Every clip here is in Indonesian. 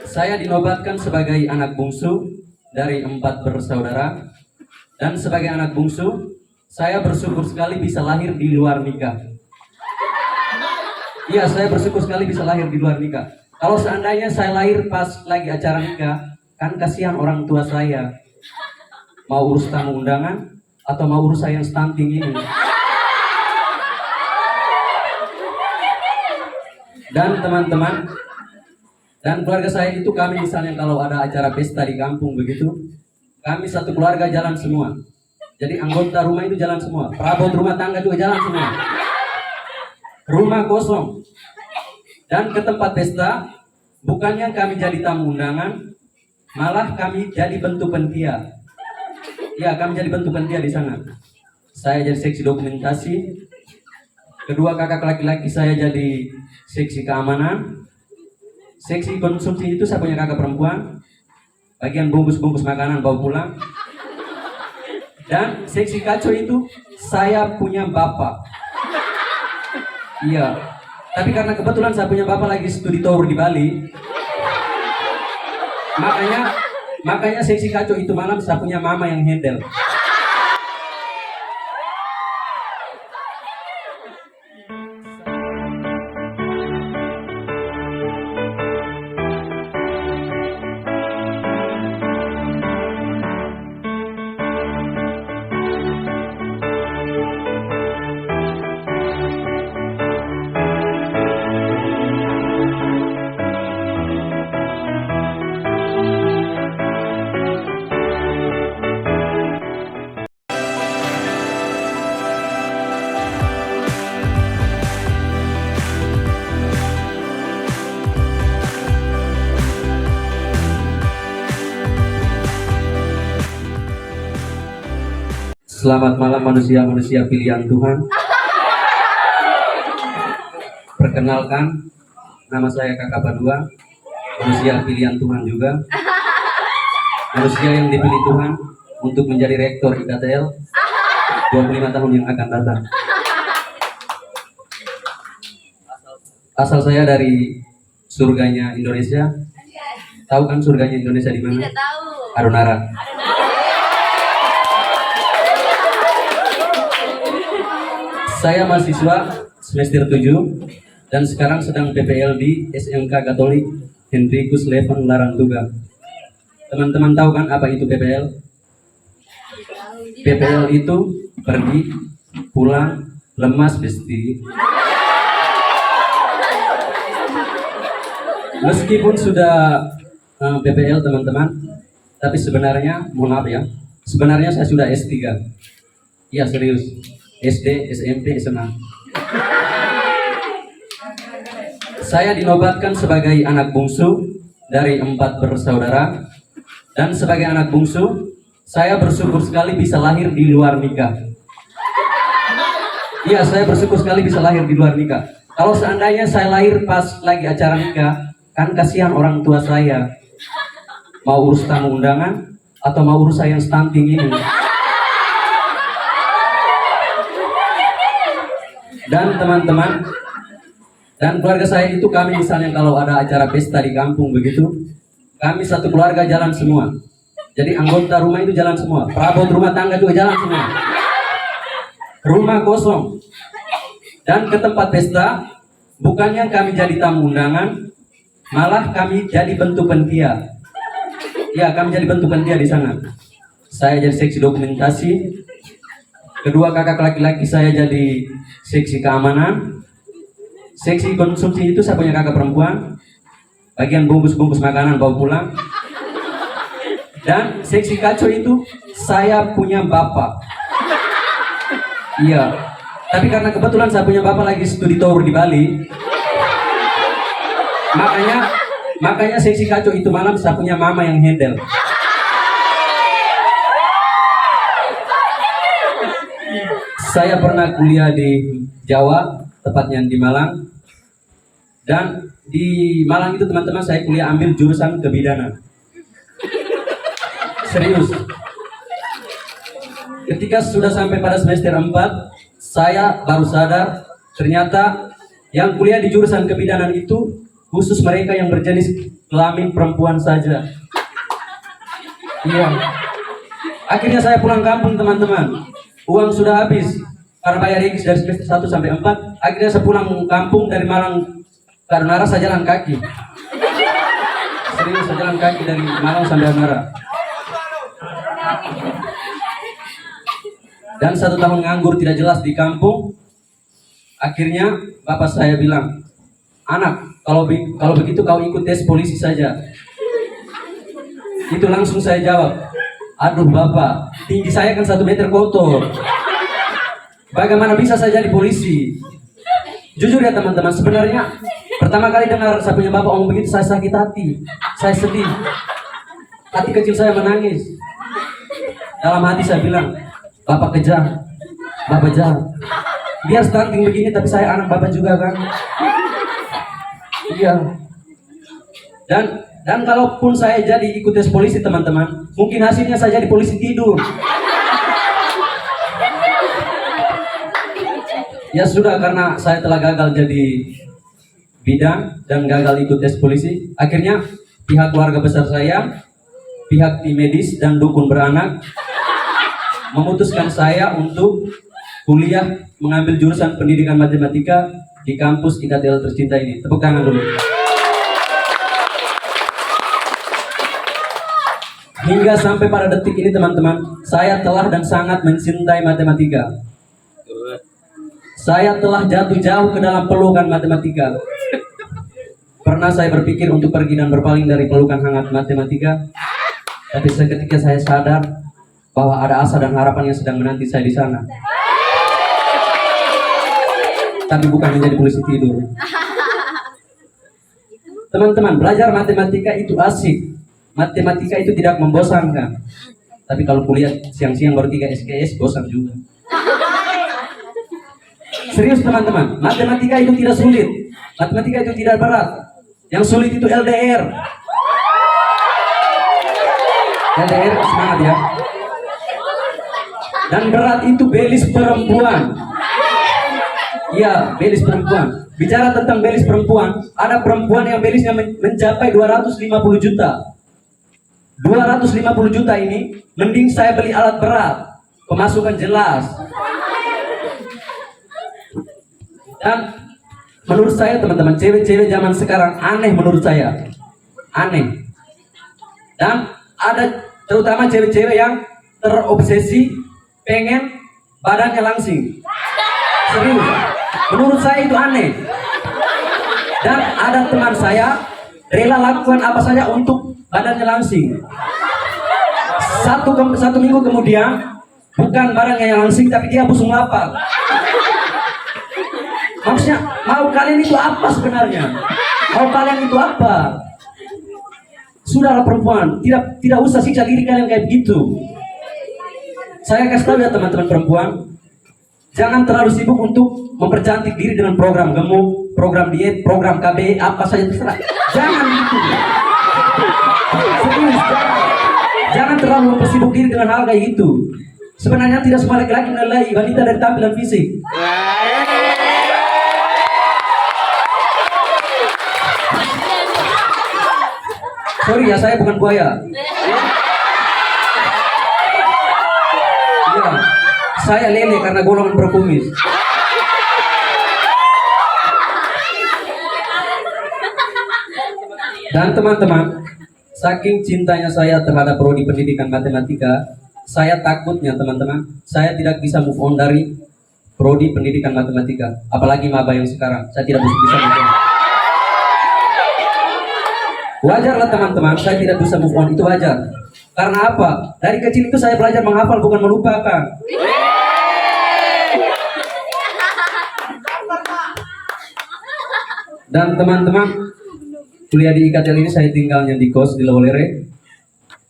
Saya dinobatkan sebagai anak bungsu dari 4 bersaudara, dan sebagai anak bungsu, saya bersyukur sekali bisa lahir di luar nikah. Iya, saya bersyukur sekali bisa lahir di luar nikah. Kalau seandainya saya lahir pas lagi acara nikah, kan kasihan orang tua saya. Mau urus tamu undangan atau mau urus saya yang stunting ini. Dan teman-teman dan keluarga saya itu, kami misalnya kalau ada acara pesta di kampung begitu, kami satu keluarga jalan semua. Jadi anggota rumah itu jalan semua, perabot rumah tangga juga jalan semua. Rumah kosong. Dan ke tempat pesta, bukannya kami jadi tamu undangan, malah kami jadi bentuk penitia. Ya, kami jadi bentuk penitia di sana. Saya jadi seksi dokumentasi. Kedua kakak laki-laki saya jadi seksi keamanan. Seksi konsumsi itu saya punya kakak perempuan, bagian bungkus-bungkus makanan bawa pulang. Dan seksi kacau itu saya punya bapak. Iya, tapi karena kebetulan saya punya bapak lagi studi tour di Bali, makanya seksi kacau itu malam saya punya mama yang handle. Selamat malam manusia-manusia pilihan Tuhan. Perkenalkan, nama saya Kakak Padua, manusia pilihan Tuhan juga. Manusia yang dipilih Tuhan untuk menjadi rektor IKTL 25 tahun yang akan datang. Asal saya dari surganya Indonesia. Tahu kan surganya Indonesia di mana? Tidak tahu. Adonara. Saya mahasiswa semester 7 dan sekarang sedang PPL di SMK Katolik Hendrikus Leven Larantuga. Teman-teman tahu kan apa itu PPL? PPL itu pergi, pulang, lemas, besti. Meskipun sudah PPL teman-teman, tapi sebenarnya, mohon maaf ya, sebenarnya saya sudah S3. Iya serius. SD, SMP, SMA. Saya dinobatkan sebagai anak bungsu dari 4 bersaudara, dan sebagai anak bungsu, saya bersyukur sekali bisa lahir di luar nikah. Iya, saya bersyukur sekali bisa lahir di luar nikah. Kalau seandainya saya lahir pas lagi acara nikah, kan kasihan orang tua saya. Mau urus tamu undangan atau mau urus saya yang stunting ini. Dan teman-teman dan keluarga saya itu, kami misalnya kalau ada acara pesta di kampung begitu, kami satu keluarga jalan semua. Jadi anggota rumah itu jalan semua, perabot rumah tangga juga jalan semua. Rumah kosong. Dan ke tempat pesta, bukannya kami jadi tamu undangan, malah kami jadi bentuk penitia. Ya, kami jadi bentuk penitia di sana. Saya jadi seksi dokumentasi. Kedua kakak laki-laki saya jadi seksi keamanan. Seksi konsumsi itu saya punya kakak perempuan, bagian bungkus-bungkus makanan bawa pulang. Dan seksi kacau itu saya punya bapak. Iya, tapi karena kebetulan saya punya bapak lagi studi tour di Bali, makanya seksi kacau itu malam saya punya mama yang handle. Saya pernah kuliah di Jawa, tepatnya di Malang. Dan di Malang itu teman-teman saya kuliah ambil jurusan kebidanan. Serius. Ketika sudah sampai pada semester 4, saya baru sadar ternyata yang kuliah di jurusan kebidanan itu khusus mereka yang berjenis kelamin perempuan saja. Iya. Akhirnya saya pulang kampung teman-teman. Uang sudah habis karena bayar regis dari semester 1 sampai 4. Akhirnya saya pulang kampung dari Malang ke Adunara, saya jalan kaki. Serius, saya jalan kaki dari Malang sampai Adunara. Dan 1 tahun nganggur tidak jelas di kampung. Akhirnya bapak saya bilang, anak, kalau begitu kau ikut tes polisi saja. Itu langsung saya jawab, aduh bapak, tinggi saya kan 1 meter kotor. Bagaimana bisa saya jadi polisi? Jujur ya teman-teman, sebenarnya pertama kali dengar saya punya bapak ngomong begitu, saya sakit hati, saya sedih. Hati kecil saya menangis. Dalam hati saya bilang, bapak kejam, bapak jahat. Biar stunting begini, tapi saya anak bapak juga kan. Iya. Dan kalaupun saya jadi ikut tes polisi teman-teman, mungkin hasilnya saya jadi polisi tidur. Ya sudah, karena saya telah gagal jadi bidang dan gagal ikut tes polisi, akhirnya pihak keluarga besar saya, pihak tim medis dan dukun beranak memutuskan saya untuk kuliah mengambil jurusan pendidikan matematika di kampus IKTL tercinta ini. Tepuk tangan dulu. Hingga sampai pada detik ini teman-teman, saya telah dan sangat mencintai matematika. Saya telah jatuh jauh ke dalam pelukan matematika. Pernah saya berpikir untuk pergi dan berpaling dari pelukan hangat matematika, tapi seketika saya sadar bahwa ada asa dan harapan yang sedang menanti saya di sana. Tapi bukan menjadi polisi tidur. Teman-teman, belajar matematika itu asik. Matematika itu tidak membosankan. Tapi kalau kuliah siang-siang baru 3 SKS, bosan juga. Serius teman-teman, matematika itu tidak sulit. Matematika itu tidak berat. Yang sulit itu LDR. LDR, semangat ya. Dan berat itu belis perempuan. Iya, belis perempuan. Bicara tentang belis perempuan, ada perempuan yang belisnya mencapai 250 juta. 250 juta ini, mending saya beli alat berat, pemasukan jelas. Dan menurut saya teman-teman, cewek-cewek zaman sekarang aneh menurut saya. Aneh. Dan ada terutama cewek-cewek yang terobsesi pengen badannya langsing. Serius. Menurut saya itu aneh. Dan ada teman saya rela lakukan apa saja untuk badannya langsing. Satu minggu kemudian, bukan badannya yang langsing, tapi dia busung lapar. Maksudnya, mau kalian itu apa sebenarnya? Mau kalian itu apa? Sudahlah perempuan, tidak usah siksa diri kalian kayak begitu. Saya kasih tahu ya teman-teman perempuan, jangan terlalu sibuk untuk mempercantik diri dengan program gemuk, program diet, program KB, apa saja terserah. Jangan gitu. Serius, jangan terlalu mempersibuk diri dengan hal kayak gitu. Sebenarnya tidak semua laki-laki menilai wanita dari tampilan fisik. Sorry ya, saya bukan buaya. Iya, saya lele karena golongan berkumis. Dan teman-teman, saking cintanya saya terhadap prodi pendidikan matematika, saya takutnya teman-teman, saya tidak bisa move on dari prodi pendidikan matematika. Apalagi maba yang sekarang, saya tidak bisa move on. Wajarlah teman-teman, saya tidak bisa move on, itu wajar. Karena apa? Dari kecil itu saya belajar menghafal, bukan melupakan. Dan teman-teman, kuliah di IKTL ini saya tinggalnya di kos di Lowolere.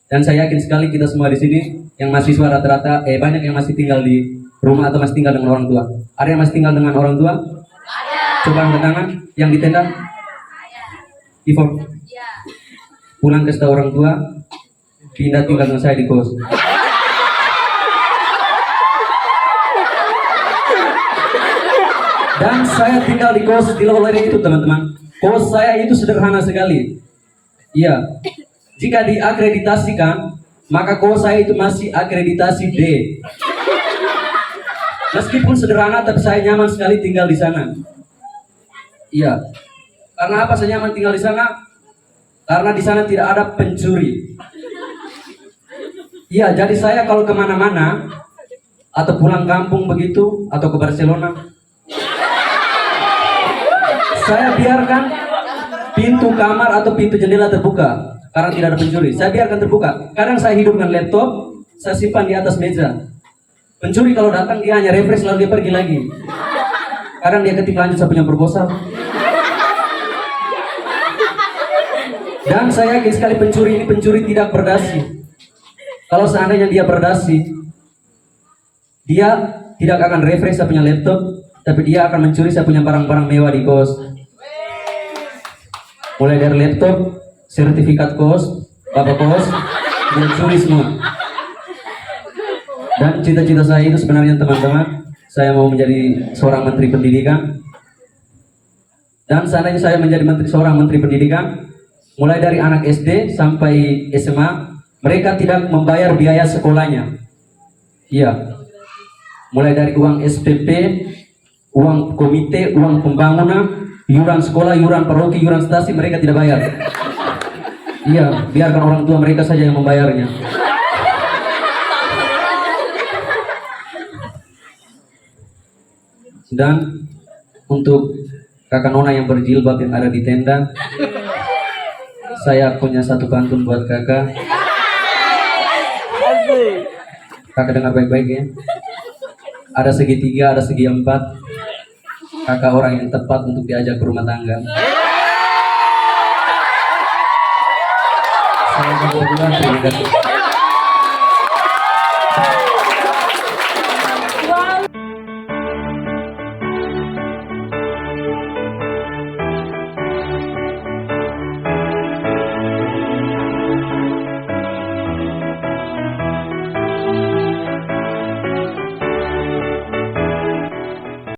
Dan saya yakin sekali kita semua di sini yang mahasiswa rata-rata, banyak yang masih tinggal di rumah atau masih tinggal dengan orang tua. Ada yang masih tinggal dengan orang tua? Coba angkat tangan. Yang di tenda? Ivor. Pulang ke setelah orang tua, pindah tinggal dengan saya di kos. Dan saya tinggal di kos di Lowolere itu teman-teman. Kos saya itu sederhana sekali. Iya. Jika diakreditasikan, maka kos saya itu masih akreditasi D. Meskipun sederhana, tapi saya nyaman sekali tinggal di sana. Iya. Karena apa saya nyaman tinggal di sana? Karena di sana tidak ada pencuri. Iya, jadi saya kalau kemana-mana atau pulang kampung begitu atau ke Barcelona, saya biarkan pintu kamar atau pintu jendela terbuka karena tidak ada pencuri. Saya biarkan terbuka. Kadang saya hidupkan laptop, saya simpan di atas meja. Pencuri kalau datang dia hanya refresh lalu dia pergi lagi. Kadang dia ketik lanjut saya punya proposal. Dan saya yakin sekali pencuri ini pencuri tidak berdasi. Kalau seandainya dia berdasi, dia tidak akan refresh saya punya laptop, tapi dia akan mencuri saya punya barang-barang mewah di kos. Mulai dari laptop, sertifikat kos, bapak kos, dia curi semua. Dan cita-cita saya itu sebenarnya teman-teman, saya mau menjadi seorang menteri pendidikan. Dan seandainya saya menjadi seorang menteri pendidikan, mulai dari anak SD sampai SMA, mereka tidak membayar biaya sekolahnya. Iya. Mulai dari uang SPP, uang komite, uang pembangunan, iuran sekolah, iuran paroki, iuran stasi, mereka tidak bayar. Iya, biarkan orang tua mereka saja yang membayarnya. Dan untuk kakak nona yang berjilbab yang ada di tenda, saya punya satu pantun buat kakak. Kakak dengar baik-baik ya. Ada segitiga, ada segi empat. Kakak orang yang tepat untuk diajak ke rumah tangga. Saya terima kasih.